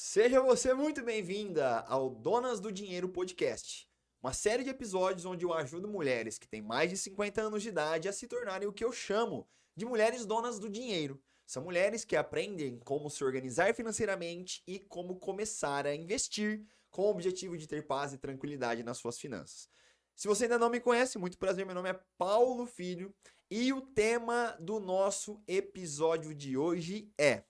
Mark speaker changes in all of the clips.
Speaker 1: Seja você muito bem-vinda ao Donas do Dinheiro Podcast, uma série de episódios onde eu ajudo mulheres que têm mais de 50 anos de idade a se tornarem o que eu chamo de mulheres donas do dinheiro. São mulheres que aprendem como se organizar financeiramente e como começar a investir com o objetivo de ter paz e tranquilidade nas suas finanças. Se você ainda não me conhece, muito prazer, meu nome é Paulo Filho e o tema do nosso episódio de hoje é: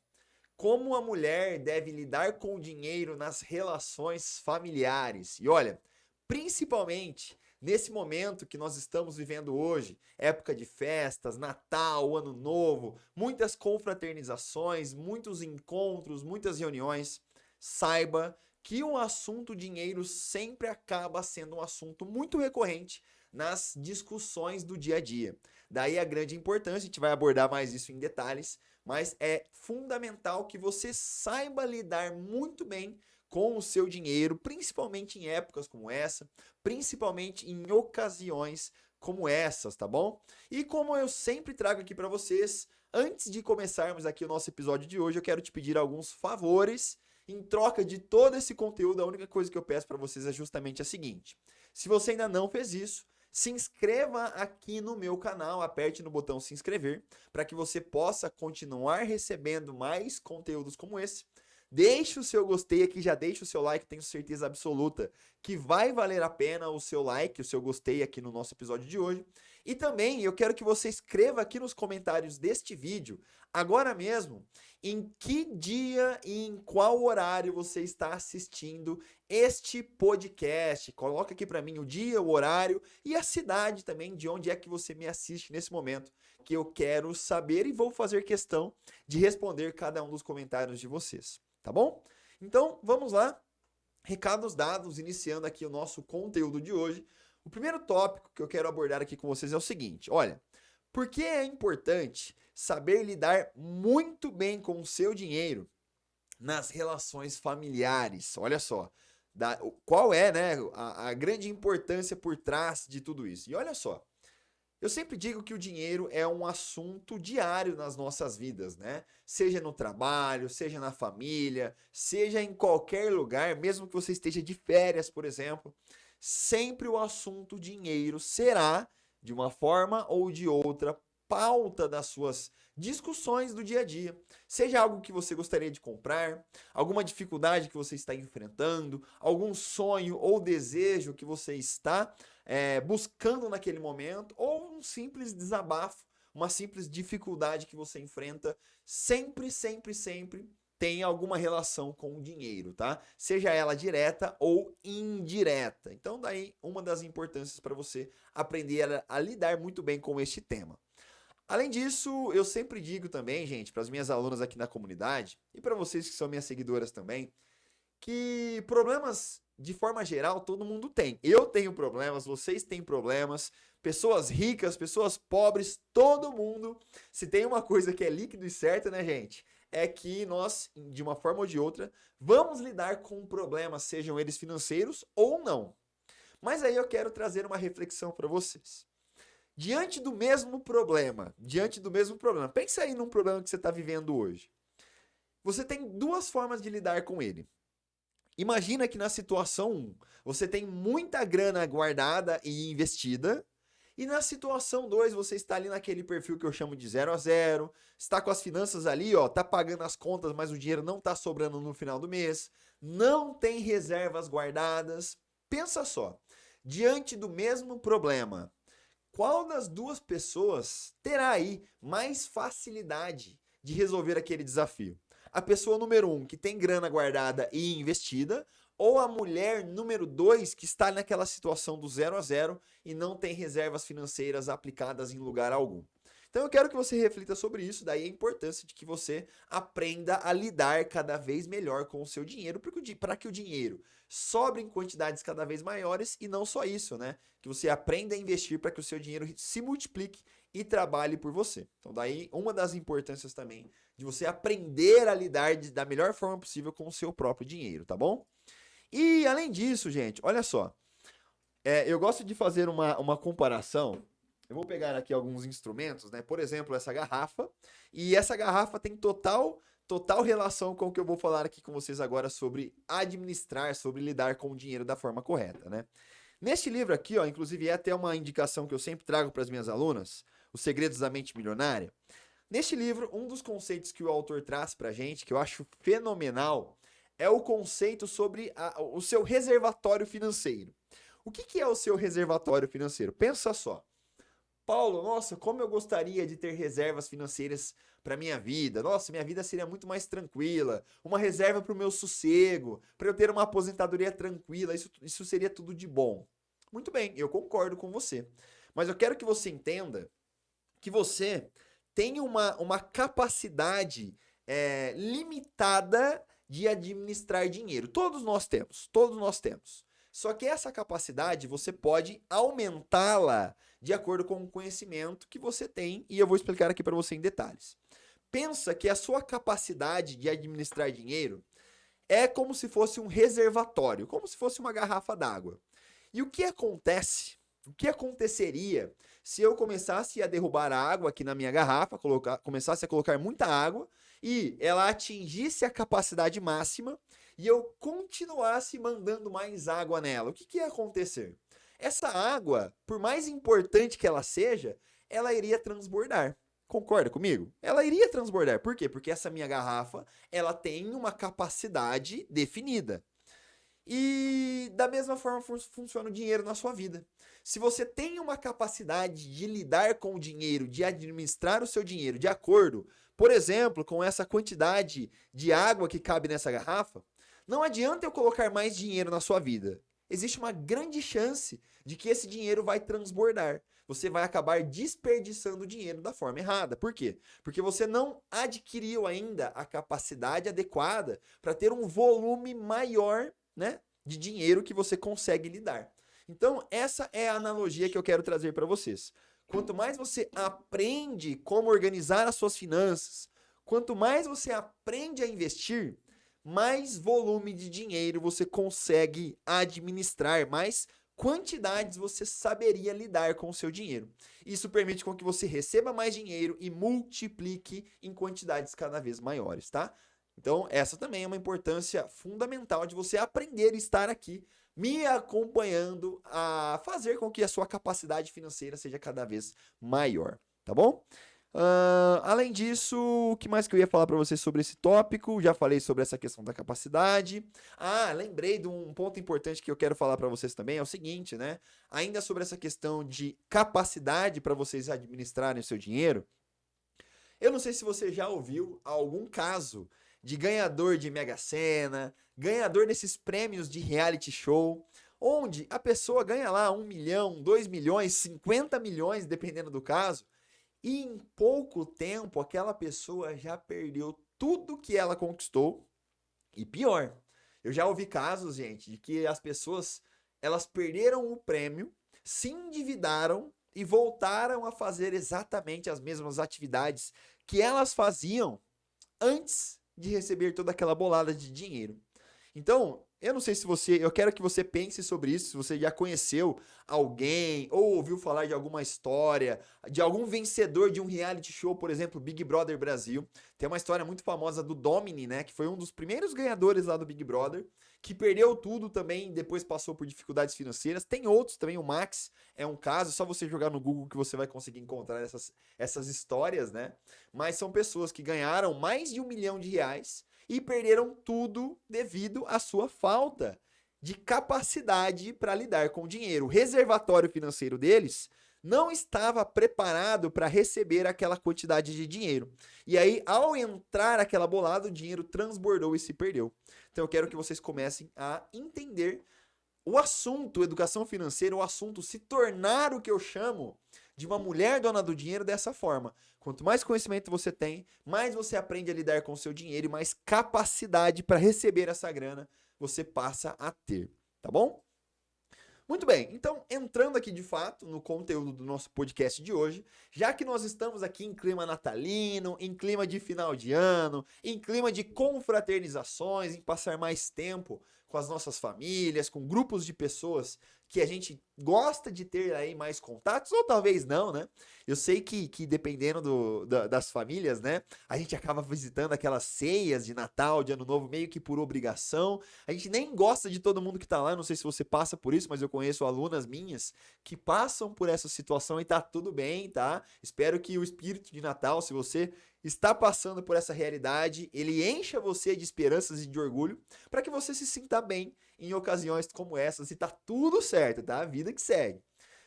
Speaker 1: como a mulher deve lidar com o dinheiro nas relações familiares. E olha, principalmente nesse momento que nós estamos vivendo hoje, época de festas, Natal, Ano Novo, muitas confraternizações, muitos encontros, muitas reuniões, saiba que o assunto dinheiro sempre acaba sendo um assunto muito recorrente nas discussões do dia a dia. Daí a grande importância, a gente vai abordar mais isso em detalhes, mas é fundamental que você saiba lidar muito bem com o seu dinheiro, principalmente em épocas como essa, principalmente em ocasiões como essas, tá bom? E como eu sempre trago aqui para vocês, antes de começarmos aqui o nosso episódio de hoje, eu quero te pedir alguns favores. Em troca de todo esse conteúdo, a única coisa que eu peço para vocês é justamente a seguinte: se você ainda não fez isso, se inscreva aqui no meu canal, aperte no botão se inscrever, para que você possa continuar recebendo mais conteúdos como esse. Deixe o seu gostei aqui, já deixe o seu like, tenho certeza absoluta que vai valer a pena o seu like, o seu gostei aqui no nosso episódio de hoje. E também eu quero que você escreva aqui nos comentários deste vídeo, agora mesmo, em que dia e em qual horário você está assistindo este podcast. Coloca aqui para mim o dia, o horário e a cidade também, de onde é que você me assiste nesse momento, que eu quero saber e vou fazer questão de responder cada um dos comentários de vocês. Tá bom? Então, vamos lá. Recados dados, iniciando aqui o nosso conteúdo de hoje. O primeiro tópico que eu quero abordar aqui com vocês é o seguinte: olha, por que é importante saber lidar muito bem com o seu dinheiro nas relações familiares? Olha só, qual é, né, a grande importância por trás de tudo isso? E olha só, eu sempre digo que o dinheiro é um assunto diário nas nossas vidas, né? Seja no trabalho, seja na família, seja em qualquer lugar, mesmo que você esteja de férias, por exemplo, sempre o assunto dinheiro será, de uma forma ou de outra, pauta das suas discussões do dia a dia. Seja algo que você gostaria de comprar, alguma dificuldade que você está enfrentando, algum sonho ou desejo que você está buscando naquele momento, ou um simples desabafo, uma simples dificuldade que você enfrenta, sempre, sempre, sempre tem alguma relação com o dinheiro, tá? Seja ela direta ou indireta. Então, daí, uma das importâncias para você aprender a lidar muito bem com este tema. Além disso, eu sempre digo também, gente, para as minhas alunas aqui na comunidade e para vocês que são minhas seguidoras também, que problemas, de forma geral, todo mundo tem. Eu tenho problemas, vocês têm problemas, pessoas ricas, pessoas pobres, todo mundo. Se tem uma coisa que é líquido e certa, né, gente? É que nós, de uma forma ou de outra, vamos lidar com problemas, sejam eles financeiros ou não. Mas aí eu quero trazer uma reflexão para vocês. Diante do mesmo problema, pensa aí num problema que você está vivendo hoje. Você tem duas formas de lidar com ele. Imagina que na situação 1, você tem muita grana guardada e investida, e na situação 2, você está ali naquele perfil que eu chamo de 0 a 0, está com as finanças ali, ó, tá pagando as contas, mas o dinheiro não está sobrando no final do mês, não tem reservas guardadas. Pensa só, diante do mesmo problema, qual das duas pessoas terá aí mais facilidade de resolver aquele desafio? A pessoa número 1, que tem grana guardada e investida, ou a mulher número 2, que está naquela situação do 0 a 0 e não tem reservas financeiras aplicadas em lugar algum? Então eu quero que você reflita sobre isso, daí a importância de que você aprenda a lidar cada vez melhor com o seu dinheiro, para que o dinheiro sobre em quantidades cada vez maiores e não só isso, né? Que você aprenda a investir para que o seu dinheiro se multiplique e trabalhe por você. Então daí uma das importâncias também de você aprender a lidar da melhor forma possível com o seu próprio dinheiro, tá bom? E além disso, gente, olha só, eu gosto de fazer uma comparação. Eu vou pegar aqui alguns instrumentos, né? Por exemplo, essa garrafa. E essa garrafa tem total total relação com o que eu vou falar aqui com vocês agora sobre administrar, sobre lidar com o dinheiro da forma correta, né? Neste livro aqui, ó, inclusive é até uma indicação que eu sempre trago para as minhas alunas, Os Segredos da Mente Milionária. Neste livro, um dos conceitos que o autor traz pra gente, que eu acho fenomenal, é o conceito sobre o seu reservatório financeiro. O que é o seu reservatório financeiro? Pensa só. Paulo, nossa, como eu gostaria de ter reservas financeiras para minha vida. Nossa, minha vida seria muito mais tranquila. Uma reserva para o meu sossego, para eu ter uma aposentadoria tranquila. Isso seria tudo de bom. Muito bem, eu concordo com você. Mas eu quero que você entenda que você tem uma capacidade limitada de administrar dinheiro. Todos nós temos, todos nós temos. Só que essa capacidade você pode aumentá-la de acordo com o conhecimento que você tem, e eu vou explicar aqui para você em detalhes. Pensa que a sua capacidade de administrar dinheiro é como se fosse um reservatório, como se fosse uma garrafa d'água. E o que acontece? O que aconteceria se eu começasse a derrubar a água aqui na minha garrafa, começasse a colocar muita água e ela atingisse a capacidade máxima e eu continuasse mandando mais água nela? O que ia acontecer? Essa água, por mais importante que ela seja, ela iria transbordar. Concorda comigo? Ela iria transbordar. Por quê? Porque essa minha garrafa, ela tem uma capacidade definida. E da mesma forma funciona o dinheiro na sua vida. Se você tem uma capacidade de lidar com o dinheiro, de administrar o seu dinheiro de acordo, por exemplo, com essa quantidade de água que cabe nessa garrafa, não adianta eu colocar mais dinheiro na sua vida. Existe uma grande chance de que esse dinheiro vai transbordar. Você vai acabar desperdiçando o dinheiro da forma errada. Por quê? Porque você não adquiriu ainda a capacidade adequada para ter um volume maior, né, de dinheiro que você consegue lidar. Então, essa é a analogia que eu quero trazer para vocês. Quanto mais você aprende como organizar as suas finanças, quanto mais você aprende a investir, mais volume de dinheiro você consegue administrar, mais quantidades você saberia lidar com o seu dinheiro. Isso permite com que você receba mais dinheiro e multiplique em quantidades cada vez maiores, tá? Então, essa também é uma importância fundamental de você aprender a estar aqui, me acompanhando a fazer com que a sua capacidade financeira seja cada vez maior, tá bom? Além disso, o que mais que eu ia falar para vocês sobre esse tópico? Já falei sobre essa questão da capacidade. Lembrei de um ponto importante que eu quero falar para vocês também, é o seguinte, né? Ainda sobre essa questão de capacidade para vocês administrarem o seu dinheiro, eu não sei se você já ouviu algum caso de ganhador de Mega Sena, ganhador desses prêmios de reality show, onde a pessoa ganha lá 1 milhão, 2 milhões, 50 milhões, dependendo do caso, e em pouco tempo aquela pessoa já perdeu tudo que ela conquistou. E pior, eu já ouvi casos, gente, de que as pessoas, elas perderam o prêmio, se endividaram e voltaram a fazer exatamente as mesmas atividades que elas faziam antes de receber toda aquela bolada de dinheiro. Então, eu não sei se eu quero que você pense sobre isso, se você já conheceu alguém ou ouviu falar de alguma história, de algum vencedor de um reality show, por exemplo, Big Brother Brasil. Tem uma história muito famosa do Domini, né, que foi um dos primeiros ganhadores lá do Big Brother, que perdeu tudo também, depois passou por dificuldades financeiras. Tem outros também, o Max é um caso, é só você jogar no Google que você vai conseguir encontrar essas histórias, né? Mas são pessoas que ganharam mais de R$1 milhão e perderam tudo devido à sua falta de capacidade para lidar com o dinheiro. O reservatório financeiro deles não estava preparado para receber aquela quantidade de dinheiro. E aí, ao entrar aquela bolada, o dinheiro transbordou e se perdeu. Então eu quero que vocês comecem a entender o assunto educação financeira, o assunto se tornar o que eu chamo de uma mulher dona do dinheiro dessa forma. Quanto mais conhecimento você tem, mais você aprende a lidar com o seu dinheiro e mais capacidade para receber essa grana você passa a ter, tá bom? Muito bem, então entrando aqui de fato no conteúdo do nosso podcast de hoje, já que nós estamos aqui em clima natalino, em clima de final de ano, em clima de confraternizações, em passar mais tempo com as nossas famílias, com grupos de pessoas que a gente gosta de ter aí mais contatos, ou talvez não, né? Eu sei que dependendo das famílias, né? A gente acaba visitando aquelas ceias de Natal, de Ano Novo, meio que por obrigação. A gente nem gosta de todo mundo que tá lá, não sei se você passa por isso, mas eu conheço alunas minhas que passam por essa situação e tá tudo bem, tá? Espero que o espírito de Natal, se você está passando por essa realidade, ele encha você de esperanças e de orgulho para que você se sinta bem em ocasiões como essas e tá tudo certo, tá? A vida que segue.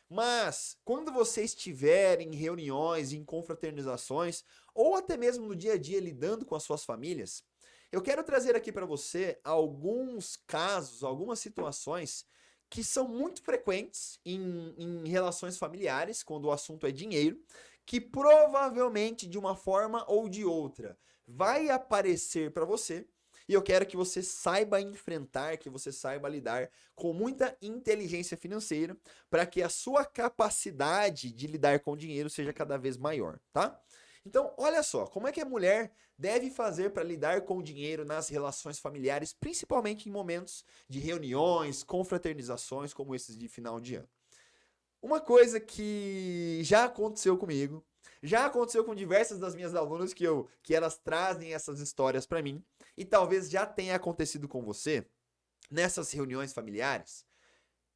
Speaker 1: Mas, quando você estiver em reuniões, em confraternizações, ou até mesmo no dia a dia lidando com as suas famílias, eu quero trazer aqui para você alguns casos, algumas situações que são muito frequentes em relações familiares, quando o assunto é dinheiro, que provavelmente de uma forma ou de outra vai aparecer para você. E eu quero que você saiba enfrentar, que você saiba lidar com muita inteligência financeira para que a sua capacidade de lidar com dinheiro seja cada vez maior, tá? Então, olha só, como é que a mulher deve fazer para lidar com o dinheiro nas relações familiares, principalmente em momentos de reuniões, confraternizações como esses de final de ano. Uma coisa que já aconteceu comigo, já aconteceu com diversas das minhas alunas que elas trazem essas histórias para mim, e talvez já tenha acontecido com você nessas reuniões familiares,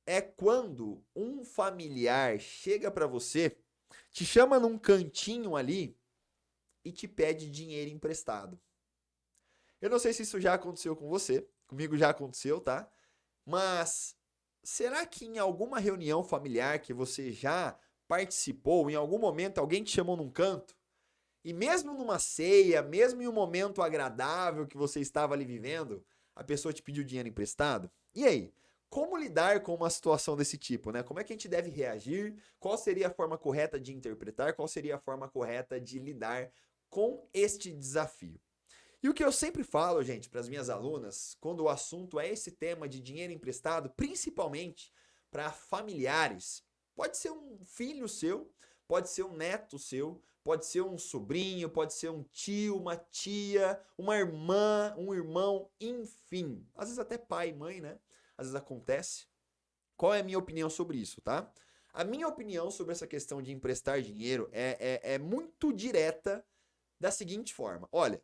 Speaker 1: é quando um familiar chega para você, te chama num cantinho ali e te pede dinheiro emprestado. Eu não sei se isso já aconteceu com você, comigo já aconteceu, tá? Mas será que em alguma reunião familiar que você já participou, em algum momento alguém te chamou num canto? E mesmo numa ceia, mesmo em um momento agradável que você estava ali vivendo, a pessoa te pediu dinheiro emprestado? E aí? Como lidar com uma situação desse tipo, né? Como é que a gente deve reagir? Qual seria a forma correta de interpretar? Qual seria a forma correta de lidar com este desafio? E o que eu sempre falo, gente, para as minhas alunas, quando o assunto é esse tema de dinheiro emprestado, principalmente para familiares, pode ser um filho seu, pode ser um neto seu, pode ser um sobrinho, pode ser um tio, uma tia, uma irmã, um irmão, enfim. Às vezes até pai e mãe, né? Às vezes acontece. Qual é a minha opinião sobre isso, tá? A minha opinião sobre essa questão de emprestar dinheiro é muito direta da seguinte forma. Olha,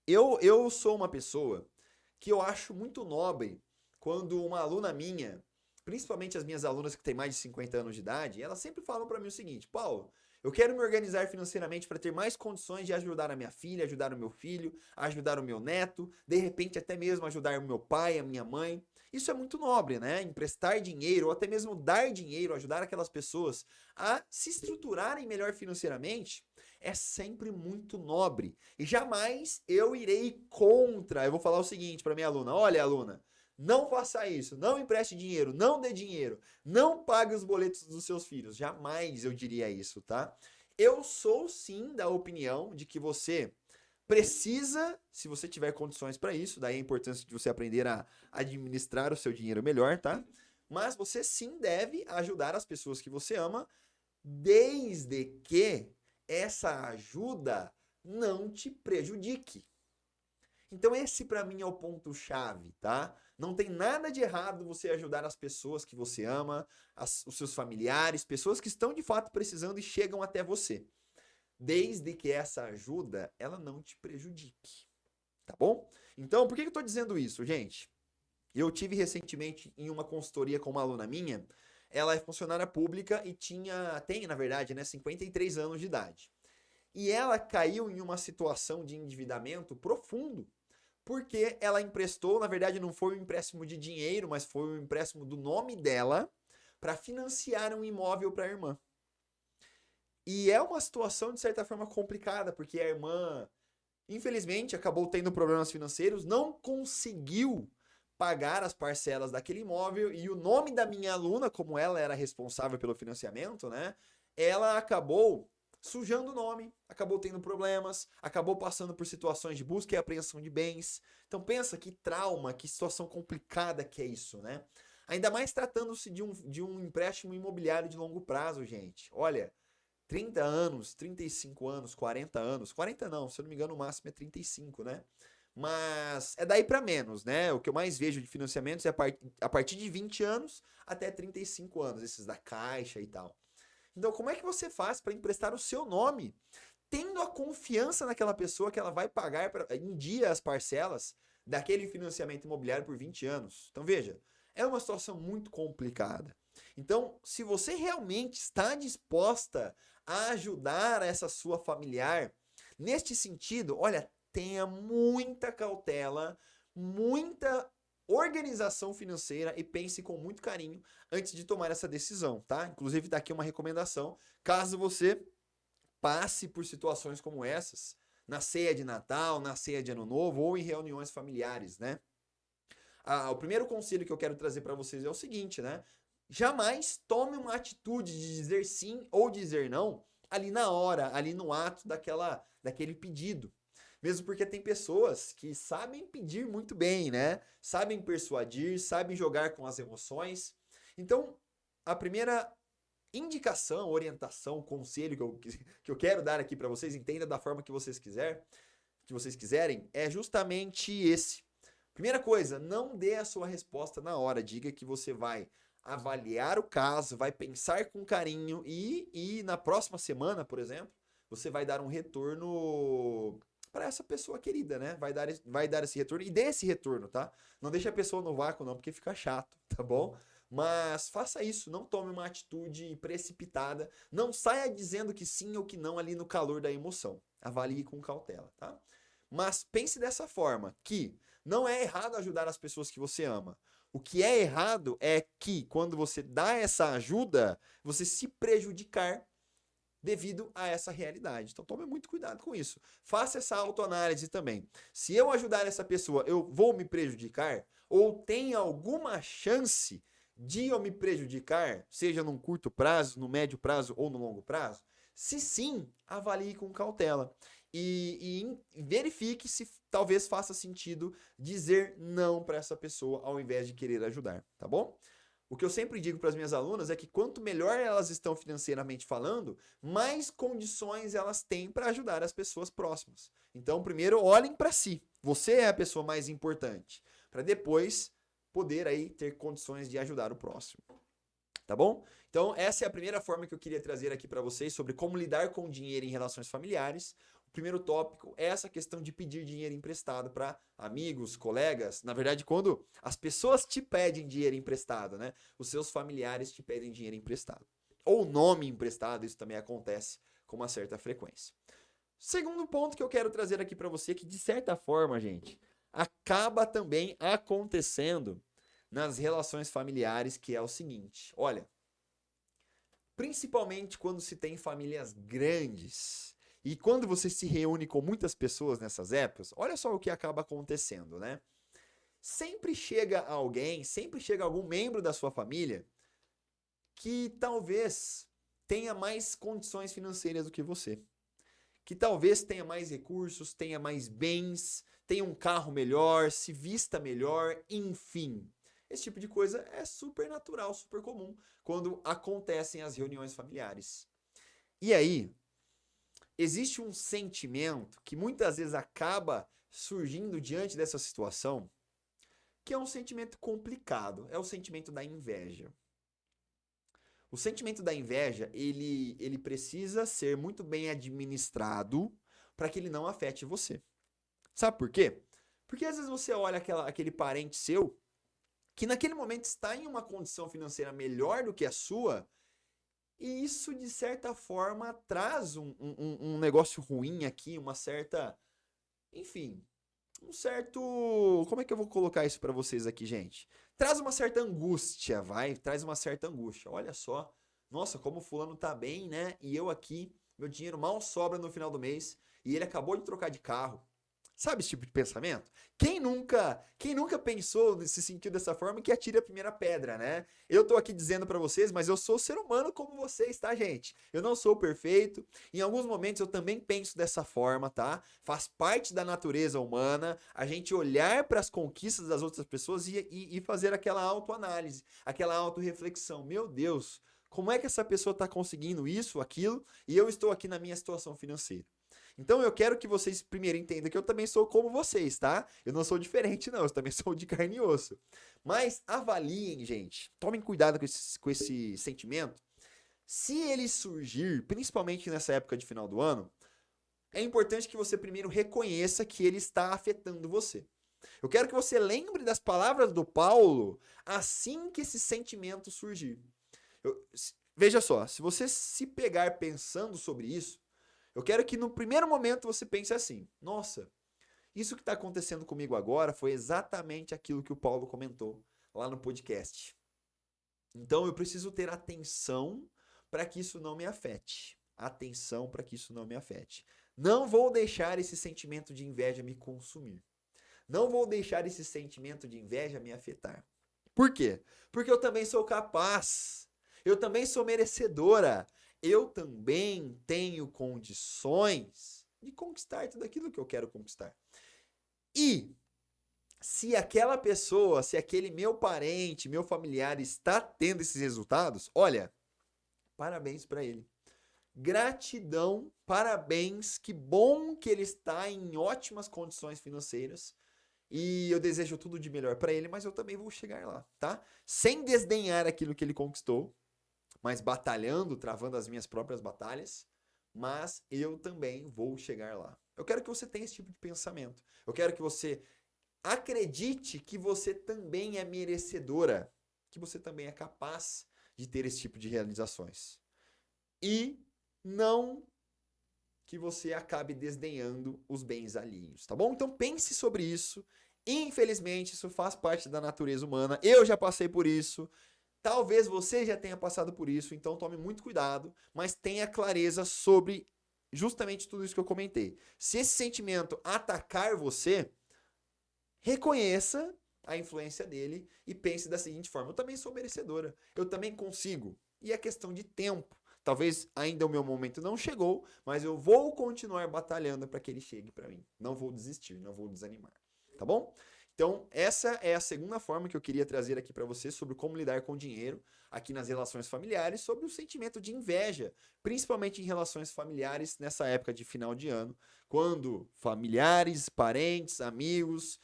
Speaker 1: eu sou uma pessoa que eu acho muito nobre quando uma aluna minha, principalmente as minhas alunas que têm mais de 50 anos de idade, elas sempre falam para mim o seguinte: Paulo, eu quero me organizar financeiramente para ter mais condições de ajudar a minha filha, ajudar o meu filho, ajudar o meu neto, de repente até mesmo ajudar o meu pai, a minha mãe. Isso é muito nobre, né? Emprestar dinheiro ou até mesmo dar dinheiro, ajudar aquelas pessoas a se estruturarem melhor financeiramente é sempre muito nobre. E jamais eu irei contra. Eu vou falar o seguinte para minha aluna: olha, aluna, não faça isso, não empreste dinheiro, não dê dinheiro, não pague os boletos dos seus filhos. Jamais eu diria isso, tá? Eu sou sim da opinião de que você precisa, se você tiver condições para isso, daí a importância de você aprender a administrar o seu dinheiro melhor, tá? Mas você sim deve ajudar as pessoas que você ama, desde que essa ajuda não te prejudique. Então esse para mim é o ponto chave, tá? Não tem nada de errado você ajudar as pessoas que você ama, os seus familiares, pessoas que estão de fato precisando e chegam até você, desde que essa ajuda ela não te prejudique, tá bom? Então, por que eu tô dizendo isso, gente? Eu tive recentemente em uma consultoria com uma aluna minha, ela é funcionária pública e tem, na verdade, né, 53 anos de idade. E ela caiu em uma situação de endividamento profundo, porque ela emprestou, na verdade não foi um empréstimo de dinheiro, mas foi um empréstimo do nome dela para financiar um imóvel para a irmã. E é uma situação de certa forma complicada, porque a irmã, infelizmente, acabou tendo problemas financeiros, não conseguiu pagar as parcelas daquele imóvel e o nome da minha aluna, como ela era responsável pelo financiamento, né? Ela acabou sujando o nome, acabou tendo problemas, acabou passando por situações de busca e apreensão de bens. Então pensa que trauma, que situação complicada que é isso, né? Ainda mais tratando-se de um empréstimo imobiliário de longo prazo, gente. Olha, 30 anos, 35 anos, 40 anos. 40 não, se eu não me engano, o máximo é 35, né? Mas é daí para menos, né? O que eu mais vejo de financiamentos é a partir de 20 anos até 35 anos, esses da Caixa e tal. Então, como é que você faz para emprestar o seu nome, tendo a confiança naquela pessoa que ela vai pagar em dia as parcelas daquele financiamento imobiliário por 20 anos? Então, veja, é uma situação muito complicada. Então, se você realmente está disposta a ajudar essa sua familiar, neste sentido, olha, tenha muita cautela, muita organização financeira e pense com muito carinho antes de tomar essa decisão, tá? Inclusive, daqui uma recomendação, caso você passe por situações como essas, na ceia de Natal, na ceia de Ano Novo ou em reuniões familiares, né? O primeiro conselho que eu quero trazer para vocês é o seguinte, né? Jamais tome uma atitude de dizer sim ou dizer não ali na hora, ali no ato daquele pedido. Mesmo porque tem pessoas que sabem pedir muito bem, né? Sabem persuadir, sabem jogar com as emoções. Então, a primeira indicação, orientação, conselho que eu quero dar aqui para vocês, entenda da forma que vocês quiserem, é justamente esse. Primeira coisa, não dê a sua resposta na hora. Diga que você vai avaliar o caso, vai pensar com carinho e na próxima semana, por exemplo, você vai dar um retorno para essa pessoa querida, né? Vai dar esse retorno e dê esse retorno, tá? Não deixe a pessoa no vácuo não, porque fica chato, tá bom? Mas faça isso, não tome uma atitude precipitada, não saia dizendo que sim ou que não ali no calor da emoção. Avalie com cautela, tá? Mas pense dessa forma, que não é errado ajudar as pessoas que você ama. O que é errado é que quando você dá essa ajuda, você se prejudicar devido a essa realidade. Então tome muito cuidado com isso. Faça essa autoanálise também. Se eu ajudar essa pessoa, eu vou me prejudicar? Ou tem alguma chance de eu me prejudicar, seja num curto prazo, no médio prazo ou no longo prazo? Se sim, avalie com cautela. E verifique se talvez faça sentido dizer não para essa pessoa ao invés de querer ajudar, tá bom? O que eu sempre digo para as minhas alunas é que quanto melhor elas estão financeiramente falando, mais condições elas têm para ajudar as pessoas próximas. Então, primeiro, olhem para si. Você é a pessoa mais importante, para depois poder aí ter condições de ajudar o próximo. Tá bom? Então, essa é a primeira forma que eu queria trazer aqui para vocês sobre como lidar com dinheiro em relações familiares. O primeiro tópico é essa questão de pedir dinheiro emprestado para amigos, colegas. Na verdade, quando as pessoas te pedem dinheiro emprestado, né? Os seus familiares te pedem dinheiro emprestado. Ou nome emprestado, isso também acontece com uma certa frequência. Segundo ponto que eu quero trazer aqui para você, que de certa forma, gente, acaba também acontecendo nas relações familiares, que é o seguinte, olha, principalmente quando se tem famílias grandes e quando você se reúne com muitas pessoas nessas épocas, olha só o que acaba acontecendo, né? Sempre chega alguém, sempre chega algum membro da sua família que talvez tenha mais condições financeiras do que você, que talvez tenha mais recursos, tenha mais bens, tenha um carro melhor, se vista melhor, enfim. Esse tipo de coisa é super natural, super comum quando acontecem as reuniões familiares. E aí, existe um sentimento que muitas vezes acaba surgindo diante dessa situação, que é um sentimento complicado, é o sentimento da inveja. O sentimento da inveja, ele precisa ser muito bem administrado para que ele não afete você. Sabe por quê? Porque às vezes você olha aquele parente seu que naquele momento está em uma condição financeira melhor do que a sua, e isso, de certa forma, traz um negócio ruim aqui, uma certa... Enfim, um certo... Como é que eu vou colocar isso para vocês aqui, gente? Traz uma certa angústia, traz uma certa angústia. Olha só, nossa, como o fulano tá bem, né? E eu aqui, meu dinheiro mal sobra no final do mês, e ele acabou de trocar de carro. Sabe esse tipo de pensamento? Quem nunca pensou, se sentiu dessa forma, que atire a primeira pedra, né? Eu tô aqui dizendo pra vocês, mas eu sou ser humano como vocês, tá, gente? Eu não sou perfeito. Em alguns momentos eu também penso dessa forma, tá? Faz parte da natureza humana a gente olhar para as conquistas das outras pessoas e fazer aquela autoanálise, aquela autorreflexão. Meu Deus, como é que essa pessoa tá conseguindo isso, aquilo, e eu estou aqui na minha situação financeira? Então eu quero que vocês primeiro entendam que eu também sou como vocês, tá? Eu não sou diferente, não. Eu também sou de carne e osso. Mas avaliem, gente. Tomem cuidado com esse sentimento. Se ele surgir, principalmente nessa época de final do ano, é importante que você primeiro reconheça que ele está afetando você. Eu quero que você lembre das palavras do Paulo assim que esse sentimento surgir. Veja só, se você se pegar pensando sobre isso, eu quero que no primeiro momento você pense assim: nossa, isso que está acontecendo comigo agora foi exatamente aquilo que o Paulo comentou lá no podcast. Então eu preciso ter atenção para que isso não me afete. Atenção para que isso não me afete. Não vou deixar esse sentimento de inveja me consumir. Não vou deixar esse sentimento de inveja me afetar. Por quê? Porque eu também sou capaz. Eu também sou merecedora. Eu também tenho condições de conquistar tudo aquilo que eu quero conquistar. E se aquela pessoa, se aquele meu parente, meu familiar está tendo esses resultados, olha, parabéns para ele. Gratidão, parabéns, que bom que ele está em ótimas condições financeiras. E eu desejo tudo de melhor para ele, mas eu também vou chegar lá, tá? Sem desdenhar aquilo que ele conquistou, mas batalhando, travando as minhas próprias batalhas, mas eu também vou chegar lá. Eu quero que você tenha esse tipo de pensamento. Eu quero que você acredite que você também é merecedora, que você também é capaz de ter esse tipo de realizações. E não que você acabe desdenhando os bens alheios, tá bom? Então pense sobre isso. Infelizmente, isso faz parte da natureza humana. Eu já passei por isso. Talvez você já tenha passado por isso, então tome muito cuidado, mas tenha clareza sobre justamente tudo isso que eu comentei. Se esse sentimento atacar você, reconheça a influência dele e pense da seguinte forma: eu também sou merecedora, eu também consigo. E é questão de tempo. Talvez ainda o meu momento não chegou, mas eu vou continuar batalhando para que ele chegue para mim. Não vou desistir, não vou desanimar. Tá bom? Então, essa é a segunda forma que eu queria trazer aqui para você sobre como lidar com o dinheiro aqui nas relações familiares, sobre o sentimento de inveja, principalmente em relações familiares nessa época de final de ano, quando familiares, parentes, amigos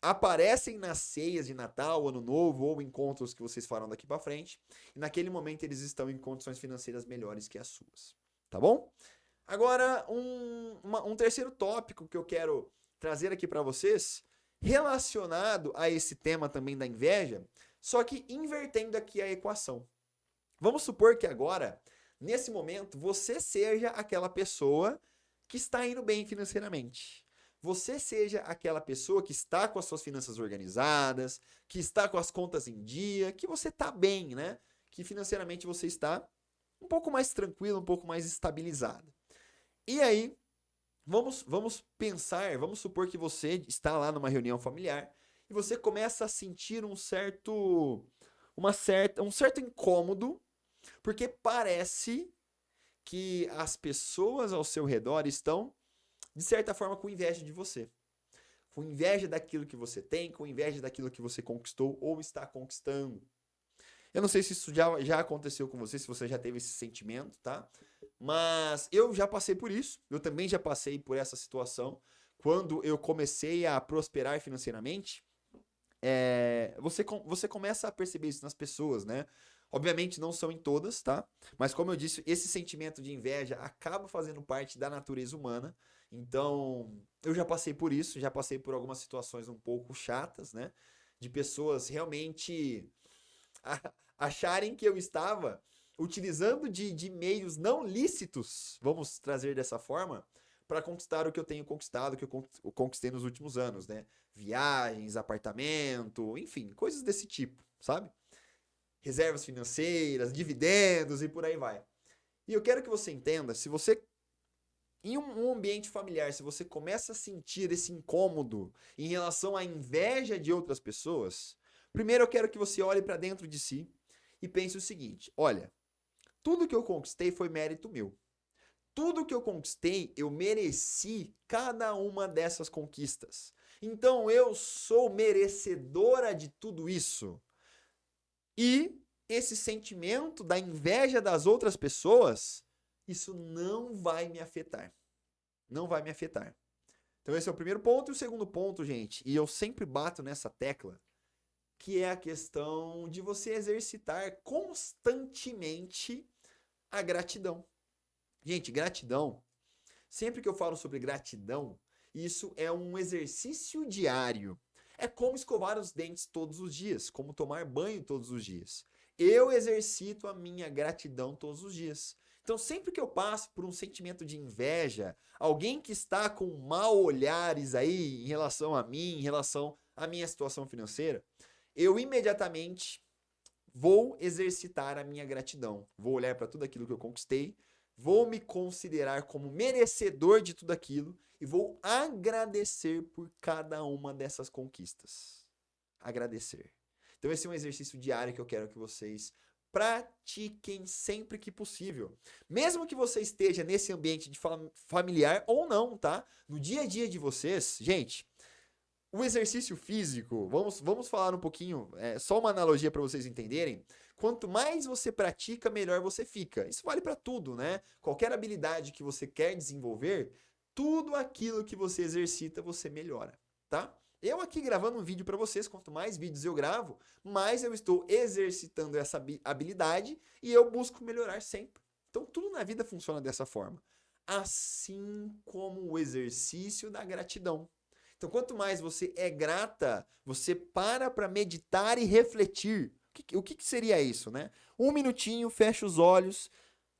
Speaker 1: aparecem nas ceias de Natal, Ano Novo ou encontros que vocês farão daqui para frente, e naquele momento eles estão em condições financeiras melhores que as suas, tá bom? Agora, um terceiro tópico que eu quero trazer aqui para vocês, relacionado a esse tema também da inveja, só que invertendo aqui a equação. Vamos supor que agora, nesse momento, você seja aquela pessoa que está indo bem financeiramente. Você seja aquela pessoa que está com as suas finanças organizadas, que está com as contas em dia, que você está bem, né? Que financeiramente você está um pouco mais tranquilo, um pouco mais estabilizado. E aí, vamos pensar, vamos supor que você está lá numa reunião familiar e você começa a sentir um certo incômodo, porque parece que as pessoas ao seu redor estão, de certa forma, com inveja de você. Com inveja daquilo que você tem, com inveja daquilo que você conquistou ou está conquistando. Eu não sei se isso já aconteceu com você, se você já teve esse sentimento, tá? Mas eu já passei por isso. Eu também já passei por essa situação. Quando eu comecei a prosperar financeiramente, você começa a perceber isso nas pessoas, né? Obviamente não são em todas, tá? Mas como eu disse, esse sentimento de inveja acaba fazendo parte da natureza humana. Então, eu já passei por isso, já passei por algumas situações um pouco chatas, né? De pessoas realmente acharem que eu estava utilizando de meios não lícitos, vamos trazer dessa forma, para conquistar o que eu tenho conquistado, que eu conquistei nos últimos anos, né? Viagens, apartamento, enfim, coisas desse tipo, sabe? Reservas financeiras, dividendos e por aí vai. E eu quero que você entenda, se você em um ambiente familiar, se você começa a sentir esse incômodo em relação à inveja de outras pessoas, primeiro eu quero que você olhe para dentro de si e pense o seguinte: olha, tudo que eu conquistei foi mérito meu. Tudo que eu conquistei, eu mereci cada uma dessas conquistas. Então eu sou merecedora de tudo isso. E esse sentimento da inveja das outras pessoas, isso não vai me afetar. Não vai me afetar. Então esse é o primeiro ponto. E o segundo ponto, gente, e eu sempre bato nessa tecla, que é a questão de você exercitar constantemente a gratidão. Gente, gratidão, sempre que eu falo sobre gratidão, isso é um exercício diário. É como escovar os dentes todos os dias, como tomar banho todos os dias. Eu exercito a minha gratidão todos os dias. Então, sempre que eu passo por um sentimento de inveja, alguém que está com mau olhares aí em relação a mim, em relação à minha situação financeira, eu imediatamente vou exercitar a minha gratidão. Vou olhar para tudo aquilo que eu conquistei, vou me considerar como merecedor de tudo aquilo e vou agradecer por cada uma dessas conquistas. Agradecer. Então esse é um exercício diário que eu quero que vocês pratiquem sempre que possível. Mesmo que você esteja nesse ambiente de familiar ou não, tá? No dia a dia de vocês, gente, o exercício físico, vamos falar um pouquinho, só uma analogia para vocês entenderem. Quanto mais você pratica, melhor você fica. Isso vale para tudo, né? Qualquer habilidade que você quer desenvolver, tudo aquilo que você exercita, você melhora, tá? Eu aqui gravando um vídeo para vocês, quanto mais vídeos eu gravo, mais eu estou exercitando essa habilidade e eu busco melhorar sempre. Então tudo na vida funciona dessa forma. Assim como o exercício da gratidão. Então, quanto mais você é grata, você para meditar e refletir. O que seria isso, né? Um minutinho, fecha os olhos,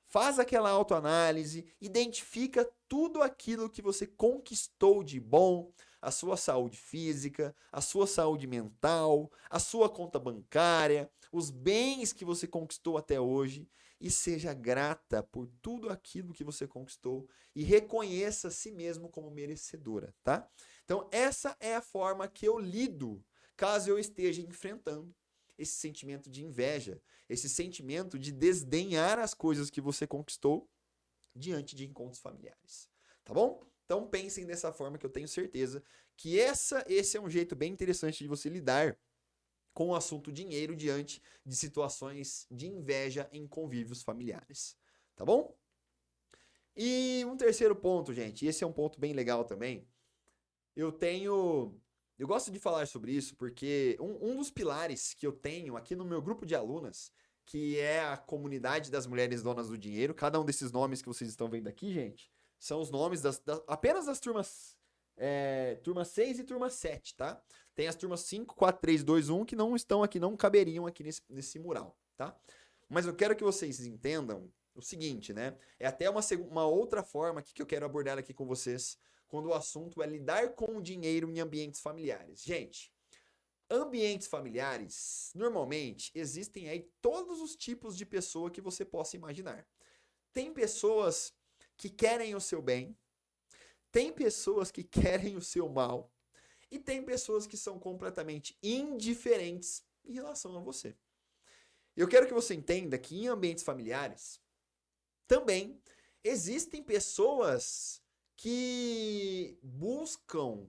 Speaker 1: faz aquela autoanálise, identifica tudo aquilo que você conquistou de bom, a sua saúde física, a sua saúde mental, a sua conta bancária, os bens que você conquistou até hoje e seja grata por tudo aquilo que você conquistou e reconheça a si mesmo como merecedora, tá? Então, essa é a forma que eu lido caso eu esteja enfrentando esse sentimento de inveja, esse sentimento de desdenhar as coisas que você conquistou diante de encontros familiares. Tá bom? Então, pensem dessa forma que eu tenho certeza que esse é um jeito bem interessante de você lidar com o assunto dinheiro diante de situações de inveja em convívios familiares. Tá bom? E um terceiro ponto, gente, esse é um ponto bem legal também. Eu gosto de falar sobre isso porque um dos pilares que eu tenho aqui no meu grupo de alunas, que é a comunidade das mulheres donas do dinheiro, cada um desses nomes que vocês estão vendo aqui, gente, são os nomes apenas das turmas, turma 6 e turma 7, tá? Tem as turmas 5, 4, 3, 2, 1 que não estão aqui, não caberiam aqui nesse mural, tá? Mas eu quero que vocês entendam o seguinte, né? É até uma outra forma aqui que eu quero abordar aqui com vocês quando o assunto é lidar com o dinheiro em ambientes familiares. Gente, ambientes familiares, normalmente, existem aí todos os tipos de pessoa que você possa imaginar. Tem pessoas que querem o seu bem, tem pessoas que querem o seu mal, e tem pessoas que são completamente indiferentes em relação a você. Eu quero que você entenda que em ambientes familiares, também existem pessoas que buscam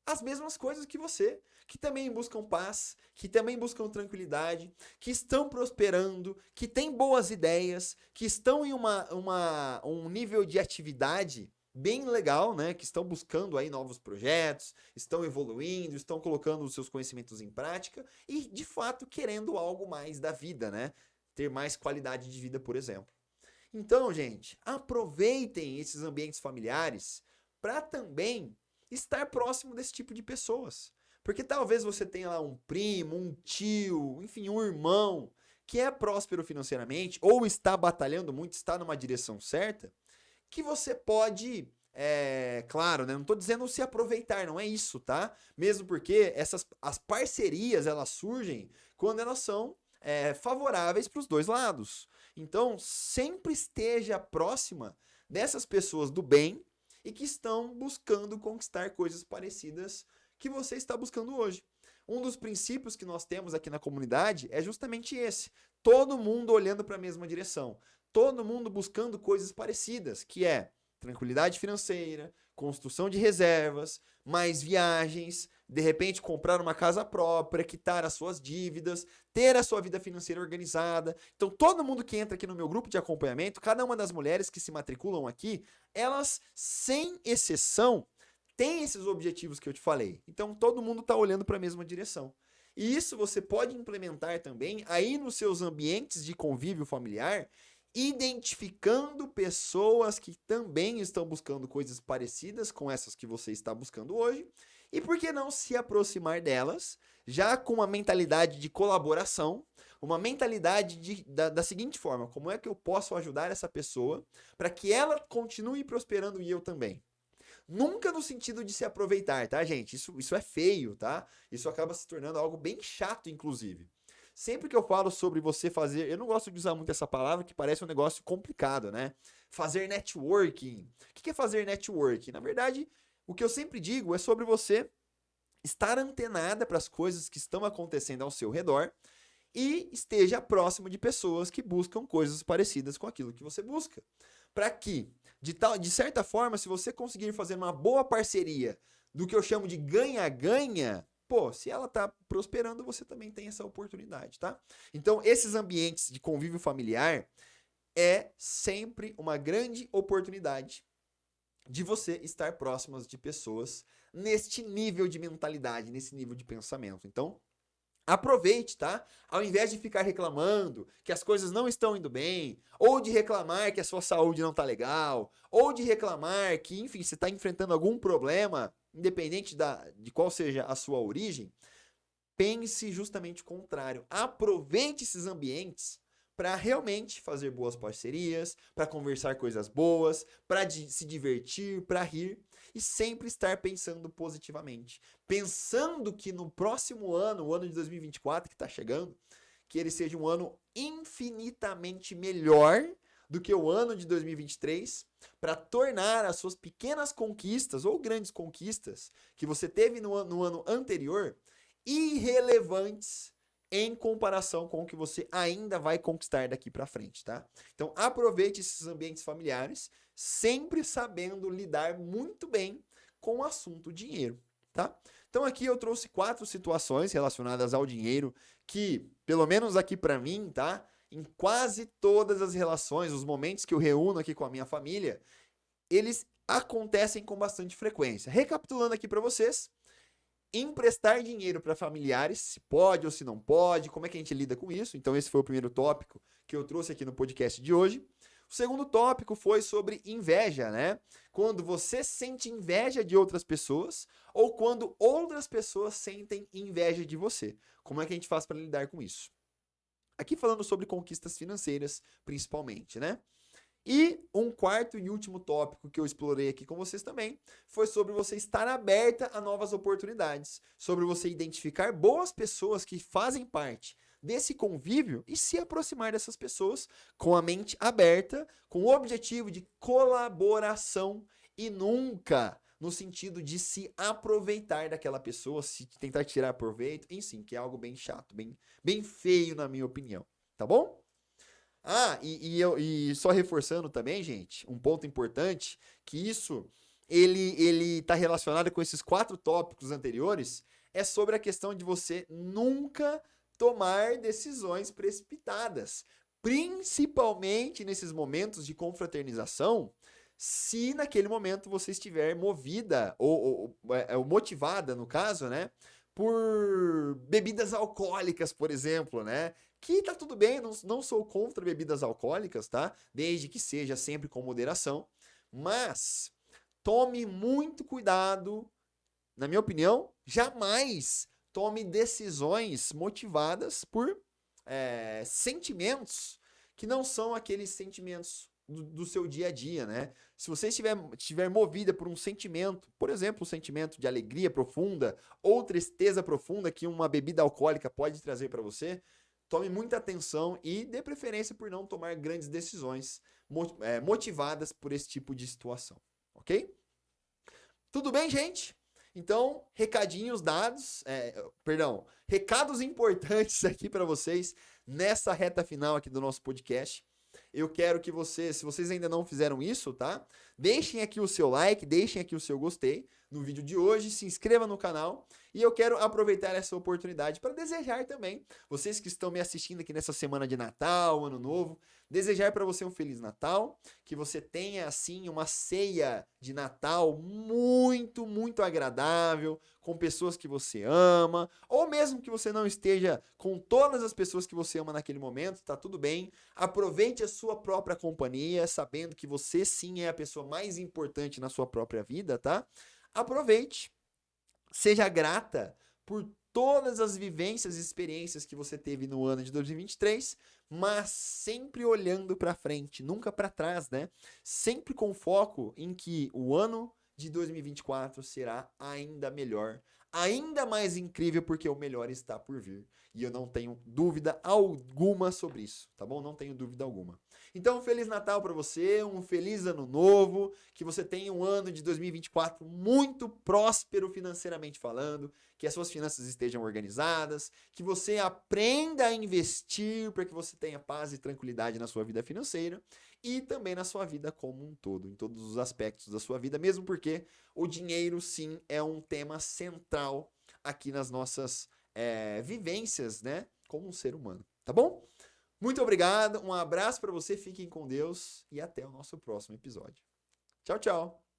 Speaker 1: as mesmas coisas que você, que também buscam paz, que também buscam tranquilidade, que estão prosperando, que têm boas ideias, que estão em um nível de atividade bem legal, né? Que estão buscando aí novos projetos, estão evoluindo, estão colocando os seus conhecimentos em prática e, de fato, querendo algo mais da vida, né? Ter mais qualidade de vida, por exemplo. Então, gente, aproveitem esses ambientes familiares para também estar próximo desse tipo de pessoas. Porque talvez você tenha lá um primo, um tio, enfim, um irmão que é próspero financeiramente ou está batalhando muito, está numa direção certa, que você pode, claro, né? Não estou dizendo se aproveitar, não é isso, tá? Mesmo porque as parcerias, elas surgem quando elas são favoráveis para os dois lados. Então, sempre esteja próxima dessas pessoas do bem e que estão buscando conquistar coisas parecidas que você está buscando hoje. Um dos princípios que nós temos aqui na comunidade é justamente esse. Todo mundo olhando para a mesma direção. Todo mundo buscando coisas parecidas, que é tranquilidade financeira, construção de reservas, mais viagens, de repente comprar uma casa própria, quitar as suas dívidas, ter a sua vida financeira organizada. Então, todo mundo que entra aqui no meu grupo de acompanhamento, cada uma das mulheres que se matriculam aqui, elas, sem exceção, têm esses objetivos que eu te falei. Então, todo mundo está olhando para a mesma direção. E isso você pode implementar também aí nos seus ambientes de convívio familiar, identificando pessoas que também estão buscando coisas parecidas com essas que você está buscando hoje. E por que não se aproximar delas, já com uma mentalidade de colaboração, uma mentalidade da seguinte forma: como é que eu posso ajudar essa pessoa para que ela continue prosperando e eu também? Nunca no sentido de se aproveitar, tá, gente? Isso é feio, tá? Isso acaba se tornando algo bem chato, inclusive. Sempre que eu falo sobre você fazer, eu não gosto de usar muito essa palavra que parece um negócio complicado, né? Fazer networking. O que é fazer networking? Na verdade, o que eu sempre digo é sobre você estar antenada para as coisas que estão acontecendo ao seu redor e esteja próximo de pessoas que buscam coisas parecidas com aquilo que você busca. Para que, de certa forma, se você conseguir fazer uma boa parceria do que eu chamo de ganha-ganha, pô, se ela tá prosperando, você também tem essa oportunidade, tá? Então, esses ambientes de convívio familiar é sempre uma grande oportunidade de você estar próximas de pessoas neste nível de mentalidade, nesse nível de pensamento. Então, aproveite, tá? Ao invés de ficar reclamando que as coisas não estão indo bem, ou de reclamar que a sua saúde não tá legal, ou de reclamar que, enfim, você está enfrentando algum problema, independente de qual seja a sua origem, pense justamente o contrário. Aproveite esses ambientes para realmente fazer boas parcerias, para conversar coisas boas, para se divertir, para rir e sempre estar pensando positivamente. Pensando que no próximo ano, o ano de 2024 que está chegando, que ele seja um ano infinitamente melhor do que o ano de 2023, para tornar as suas pequenas conquistas ou grandes conquistas que você teve no ano anterior irrelevantes em comparação com o que você ainda vai conquistar daqui para frente, tá? Então, aproveite esses ambientes familiares, sempre sabendo lidar muito bem com o assunto dinheiro, tá? Então, aqui eu trouxe 4 situações relacionadas ao dinheiro que, pelo menos aqui para mim, tá? Em quase todas as relações, os momentos que eu reúno aqui com a minha família, eles acontecem com bastante frequência. Recapitulando aqui para vocês, emprestar dinheiro para familiares, se pode ou se não pode, como é que a gente lida com isso. Então esse foi o primeiro tópico que eu trouxe aqui no podcast de hoje. O segundo tópico foi sobre inveja, né? Quando você sente inveja de outras pessoas ou quando outras pessoas sentem inveja de você. Como é que a gente faz para lidar com isso? Aqui falando sobre conquistas financeiras, principalmente, né? E um quarto e último tópico que eu explorei aqui com vocês também foi sobre você estar aberta a novas oportunidades, sobre você identificar boas pessoas que fazem parte desse convívio e se aproximar dessas pessoas com a mente aberta, com o objetivo de colaboração e nunca no sentido de se aproveitar daquela pessoa, se tentar tirar proveito, enfim, que é algo bem chato, bem feio na minha opinião, tá bom? Ah, e só reforçando também, gente, um ponto importante, que isso, ele tá relacionado com esses 4 tópicos anteriores, é sobre a questão de você nunca tomar decisões precipitadas, principalmente nesses momentos de confraternização, se naquele momento você estiver movida, ou motivada, no caso, né, por bebidas alcoólicas, por exemplo, né? Que tá tudo bem, não sou contra bebidas alcoólicas, tá? Desde que seja sempre com moderação. Mas tome muito cuidado, na minha opinião, jamais tome decisões motivadas por sentimentos que não são aqueles sentimentos do seu dia a dia, né? Se você estiver movida por um sentimento, por exemplo, um sentimento de alegria profunda ou tristeza profunda que uma bebida alcoólica pode trazer para você, tome muita atenção e dê preferência por não tomar grandes decisões motivadas por esse tipo de situação, ok? Tudo bem, gente? Então, recadinhos dados, recados importantes aqui para vocês nessa reta final aqui do nosso podcast. Eu quero que vocês, se vocês ainda não fizeram isso, tá? Deixem aqui o seu like, deixem aqui o seu gostei no vídeo de hoje, se inscreva no canal e eu quero aproveitar essa oportunidade para desejar também, vocês que estão me assistindo aqui nessa semana de Natal, Ano Novo, desejar para você um Feliz Natal, que você tenha assim uma ceia de Natal muito, muito agradável, com pessoas que você ama, ou mesmo que você não esteja com todas as pessoas que você ama naquele momento, tá tudo bem. Aproveite a sua própria companhia, sabendo que você sim é a pessoa mais importante na sua própria vida, tá? Aproveite, seja grata por todas as vivências e experiências que você teve no ano de 2023, mas sempre olhando para frente, nunca para trás, né? Sempre com foco em que o ano de 2024 será ainda melhor, ainda mais incrível, porque o melhor está por vir. E eu não tenho dúvida alguma sobre isso, tá bom? Não tenho dúvida alguma. Então, um Feliz Natal para você, um feliz Ano Novo, que você tenha um ano de 2024 muito próspero financeiramente falando, que as suas finanças estejam organizadas, que você aprenda a investir para que você tenha paz e tranquilidade na sua vida financeira e também na sua vida como um todo, em todos os aspectos da sua vida, mesmo porque o dinheiro, sim, é um tema central aqui nas nossas vivências, né, como um ser humano, tá bom? Muito obrigado, um abraço para você, fiquem com Deus e até o nosso próximo episódio. Tchau, tchau!